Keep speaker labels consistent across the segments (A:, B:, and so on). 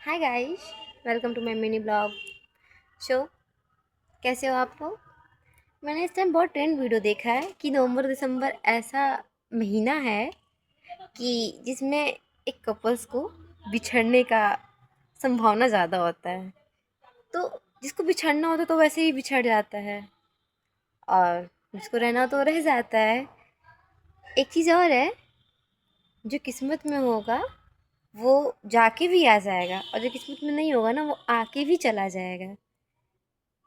A: Hi guys, welcome to my mini blog show. कैसे हो आप लोग? मैंने इस टाइम बहुत ट्रेंड वीडियो देखा है कि नवंबर दिसंबर ऐसा महीना है कि जिसमें एक कपल्स को बिछड़ने का संभावना ज़्यादा होता है। तो जिसको बिछड़ना होता है तो वैसे ही बिछड़ जाता है, और जिसको रहना तो रह जाता है। एक चीज़ और है, जो किस्मत में होगा वो जाके भी आ जाएगा, और जो किस्मत में नहीं होगा ना वो आके भी चला जाएगा।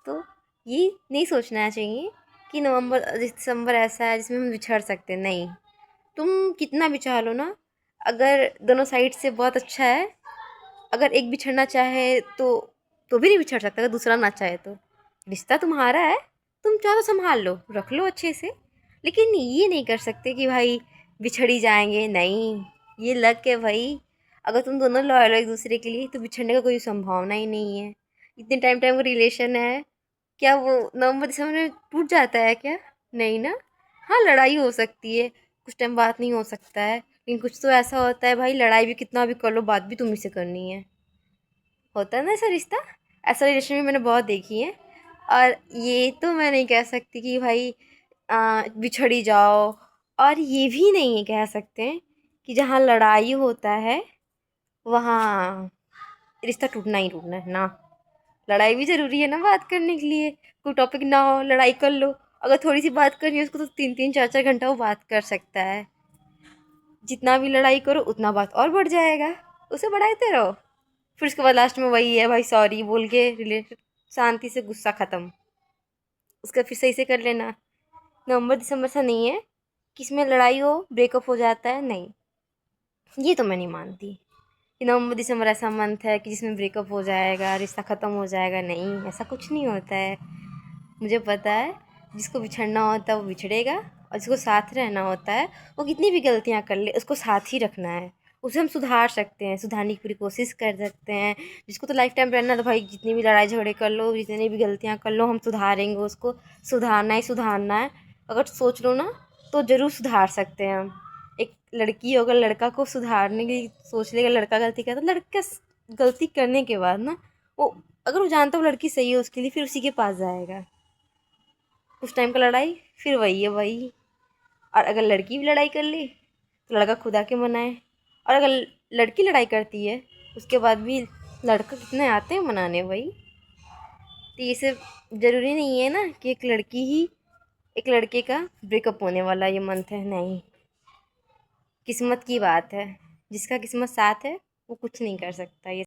A: तो ये नहीं सोचना चाहिए कि नवंबर दिसंबर ऐसा है जिसमें हम बिछड़ सकते हैं। नहीं, तुम कितना भी चाह लो ना, अगर दोनों साइड से बहुत अच्छा है, अगर एक बिछड़ना चाहे तो भी नहीं बिछड़ सकता अगर दूसरा ना चाहे तो। रिश्ता तुम्हारा है, तुम चाहो तो संभाल लो, रख लो अच्छे से। लेकिन ये नहीं कर सकते कि भाई बिछड़ ही जाएंगे, नहीं। ये लग के भाई, अगर तुम दोनों लॉयल हो एक दूसरे के लिए तो बिछड़ने का कोई संभावना ही नहीं है। इतने टाइम टाइम का रिलेशन है, क्या वो नवंबर दिसंबर में टूट जाता है क्या? नहीं ना। हाँ, लड़ाई हो सकती है, कुछ टाइम बात नहीं हो सकता है, लेकिन कुछ तो ऐसा होता है भाई, लड़ाई भी कितना भी कर लो, बात भी तुम्ही से करनी है। होता है ना ऐसा रिश्ता। ऐसा रिलेशन भी मैंने बहुत देखी है। और ये तो मैं नहीं कह सकती कि भाई बिछड़ ही जाओ। और ये भी नहीं कह सकते कि जहाँ लड़ाई होता है वहाँ रिश्ता टूटना ही टूटना है ना। लड़ाई भी ज़रूरी है ना बात करने के लिए। कोई टॉपिक ना हो, लड़ाई कर लो। अगर थोड़ी सी बात करनी है उसको तो 3-3 4-4 घंटा वो बात कर सकता है। जितना भी लड़ाई करो उतना बात और बढ़ जाएगा, उसे बढ़ाते रहो। फिर उसके बाद लास्ट में वही है भाई, सॉरी बोल के रिलेशन शांति से गुस्सा ख़त्म। उसका फिर सही से कर लेना। नवंबर दिसंबर सा नहीं है कि इसमें लड़ाई हो ब्रेकअप हो जाता है, नहीं। ये तो मैं नहीं मानती कि नवंबर दिसंबर ऐसा मंथ है कि जिसमें ब्रेकअप हो जाएगा, रिश्ता ख़त्म हो जाएगा। नहीं, ऐसा कुछ नहीं होता है। मुझे पता है, जिसको बिछड़ना होता है वो बिछड़ेगा, और जिसको साथ रहना होता है वो कितनी भी गलतियाँ कर ले उसको साथ ही रखना है। उसे हम सुधार सकते हैं, सुधारने की पूरी कोशिश कर सकते हैं। जिसको तो लाइफ टाइम रहना है तो भाई जितनी भी लड़ाई झगड़े कर लो, जितनी भी गलतियाँ कर लो, हम सुधारेंगे उसको। सुधारना ही सुधारना है। अगर सोच लो ना तो ज़रूर सुधार सकते हैं हम। एक लड़की अगर लड़का को सुधारने की सोच लेगा, लड़का गलती करता तो लड़का गलती करने के बाद ना वो, अगर वो जानता है वो लड़की सही है उसके लिए, फिर उसी के पास जाएगा। उस टाइम का लड़ाई फिर वही है वही। और अगर लड़की भी लड़ाई कर ले तो लड़का खुद आके मनाए। और अगर लड़की लड़ाई करती है उसके बाद भी लड़का कितने आते हैं मनाने भाई। तो ये सब ज़रूरी नहीं है ना कि एक लड़की ही, एक लड़के का ब्रेकअप होने वाला ये मंथ है, नहीं। किस्मत की बात है, जिसका किस्मत साथ है वो कुछ नहीं कर सकता। ये